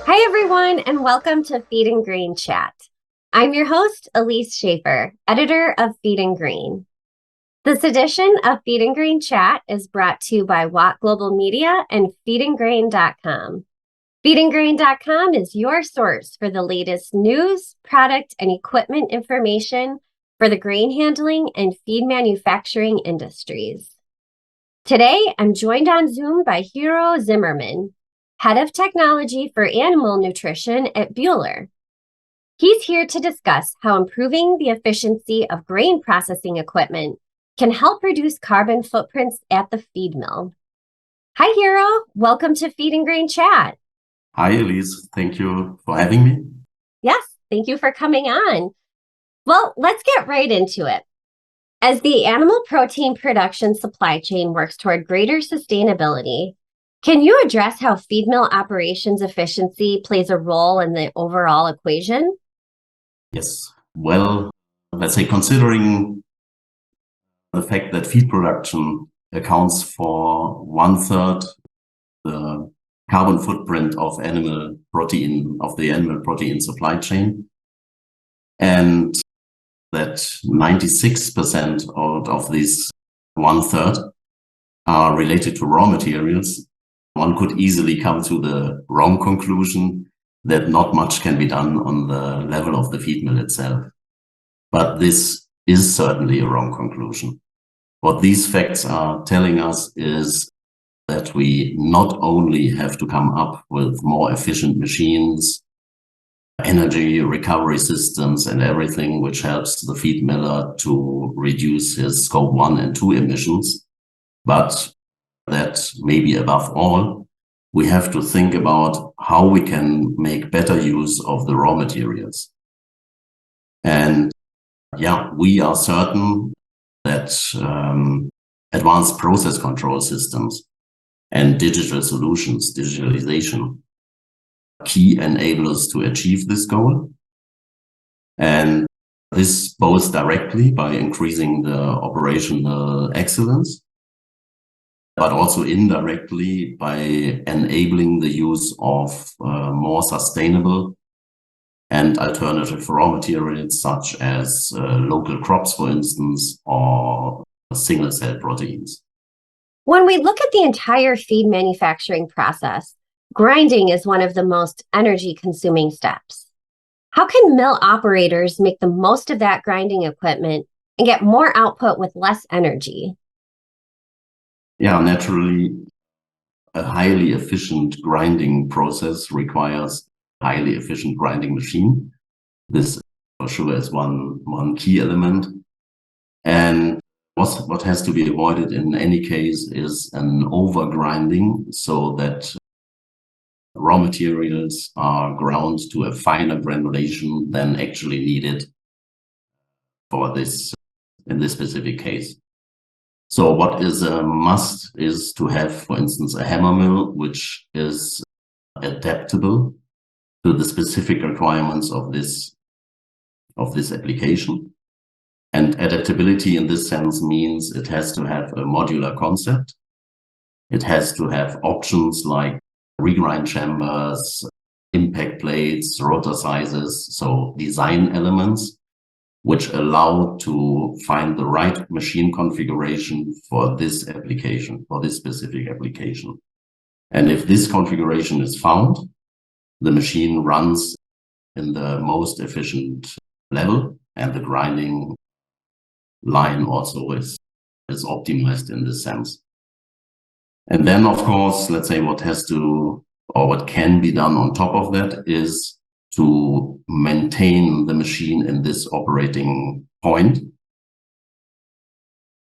Hi, everyone, and welcome to Feed and Green Chat. I'm your host, Elise Schaefer, editor of Feed and Green. This edition of Feed and Green Chat is brought to you by Watt Global Media and feedandgrain.com. Feedandgrain.com is your source for the latest news, product, and equipment information for the grain handling and feed manufacturing industries. Today, I'm joined on Zoom by Gero Zimmerman, Head of Technology for Animal Nutrition at Buhler. He's here to discuss how improving the efficiency of grain processing equipment can help reduce carbon footprints at the feed mill. Hi, Gero. Welcome to Feed and Grain Chat. Hi, Elise. Thank you for having me. Yes, thank you for coming on. Well, let's get right into it. As the animal protein production supply chain works toward greater sustainability, can you address how feed mill operations efficiency plays a role in the overall equation? Yes. Well, let's say considering the fact that feed production accounts for 1/3 the carbon footprint of the animal protein supply chain, and that 96% of these 1/3 are related to raw materials, one could easily come to the wrong conclusion that not much can be done on the level of the feed mill itself. But this is certainly a wrong conclusion. What these facts are telling us is that we not only have to come up with more efficient machines, energy recovery systems, and everything which helps the feed miller to reduce his scope 1 and 2 emissions, but that maybe above all, we have to think about how we can make better use of the raw materials. And yeah, we are certain that advanced process control systems and digital solutions, digitalization, key enablers to achieve this goal. And this both directly by increasing the operational excellence, but also indirectly by enabling the use of more sustainable and alternative raw materials, such as local crops, for instance, or single-cell proteins. When we look at the entire feed manufacturing process, grinding is one of the most energy-consuming steps. How can mill operators make the most of that grinding equipment and get more output with less energy? Yeah, naturally, a highly efficient grinding process requires a highly efficient grinding machine. This for sure is one key element. And what has to be avoided in any case is an over-grinding, so that raw materials are ground to a finer granulation than actually needed for this in this specific case. So what is a must is to have, for instance, a hammer mill, which is adaptable to the specific requirements of this application. And adaptability in this sense means it has to have a modular concept. It has to have options like regrind chambers, impact plates, rotor sizes, so design elements which allow to find the right machine configuration for this application, for this specific application. And if this configuration is found, the machine runs in the most efficient level, and the grinding line also is optimized in this sense. And then, of course, let's say what can be done on top of that is to maintain the machine in this operating point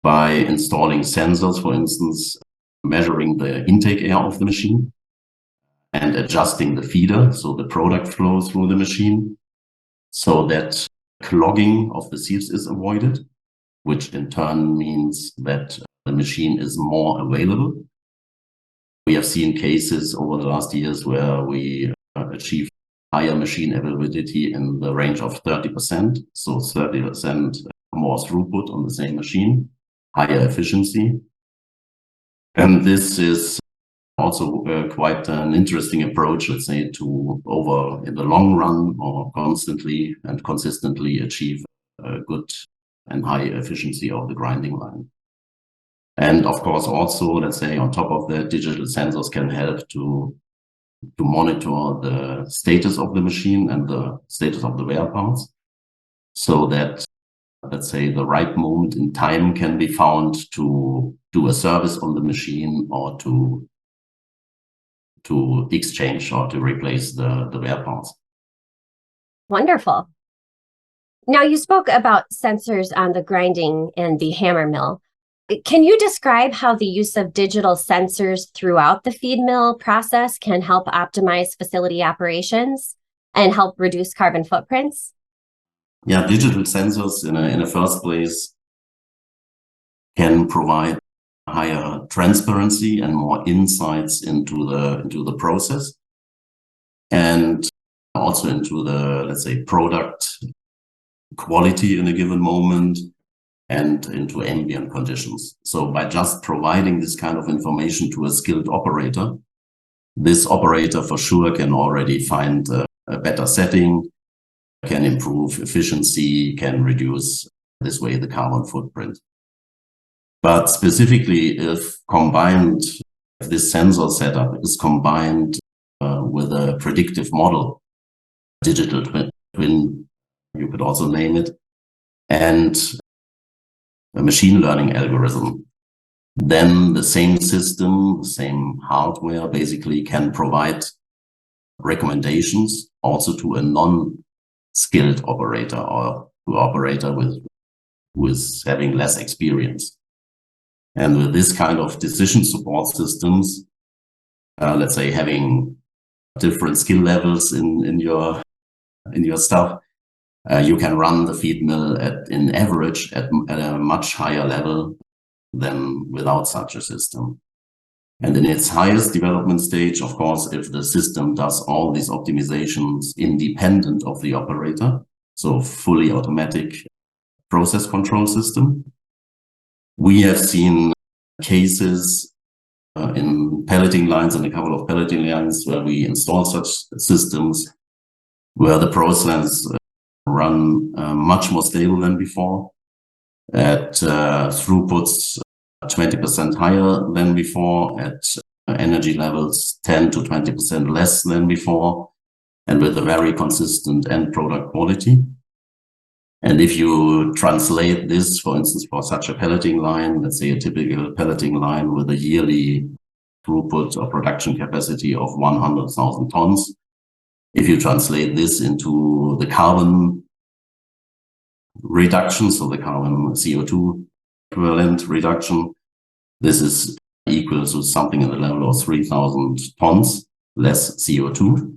by installing sensors, for instance, measuring the intake air of the machine and adjusting the feeder, so the product flow through the machine, so that clogging of the sieves is avoided, which in turn means that the machine is more available. We have seen cases over the last years where we achieved higher machine availability in the range of 30%, so 30% more throughput on the same machine, higher efficiency. And this is also quite an interesting approach, let's say, to in the long run or constantly and consistently achieve a good and high efficiency of the grinding line. And of course, also, let's say, on top of that, digital sensors can help to monitor the status of the machine and the status of the wear parts, so that, let's say, the right moment in time can be found to do a service on the machine or to exchange or to replace the wear parts. Wonderful. Now, you spoke about sensors on the grinding and the hammer mill. Can you describe how the use of digital sensors throughout the feed mill process can help optimize facility operations and help reduce carbon footprints? Yeah, digital sensors in the first place can provide higher transparency and more insights into the process, and also into the, let's say, product quality in a given moment, and into ambient conditions. So by just providing this kind of information to a skilled operator, this operator for sure can already find a better setting, can improve efficiency, can reduce this way the carbon footprint. But specifically, if this sensor setup is combined with a predictive model, digital twin, you could also name it, and a machine learning algorithm, then the same system, the same hardware basically can provide recommendations also to a non-skilled operator or to operator who is having less experience. And with this kind of decision support systems, let's say having different skill levels in your stuff, you can run the feed mill in average at a much higher level than without such a system. And in its highest development stage, of course, if the system does all these optimizations independent of the operator, so fully automatic process control system, we have seen cases in pelleting lines and a couple of pelleting lines where we install such systems where the process run much more stable than before, at throughputs 20% higher than before, at energy levels 10 to 20% less than before, and with a very consistent end product quality. And if you translate this, for instance, for such a pelleting line, let's say a typical pelleting line with a yearly throughput or production capacity of 100,000 tons, if you translate this into the carbon reduction, so the carbon CO2 equivalent reduction, this is equal to something in the level of 3,000 tons less CO2.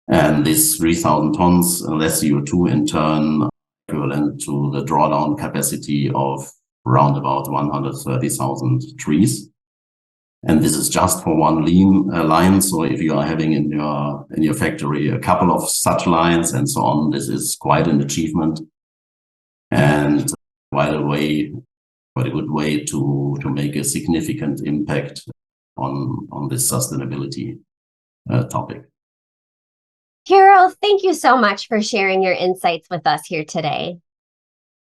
And this 3,000 tons less CO2 in turn equivalent to the drawdown capacity of around about 130,000 trees. And this is just for one line. So if you are having in your factory a couple of such lines and so on, this is quite an achievement and quite a good way to make a significant impact on this sustainability topic. Gero, thank you so much for sharing your insights with us here today.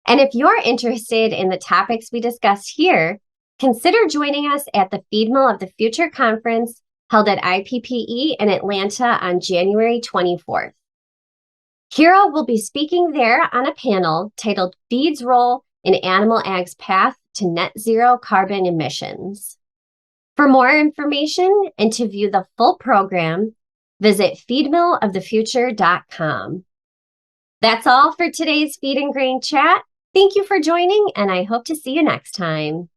And if you're interested in the topics we discussed here, consider joining us at the Feed Mill of the Future conference held at IPPE in Atlanta on January 24th. Gero will be speaking there on a panel titled Feed's Role in Animal Ag's Path to Net Zero Carbon Emissions. For more information and to view the full program, visit feedmillofthefuture.com. That's all for today's Feed and Grain Chat. Thank you for joining, and I hope to see you next time.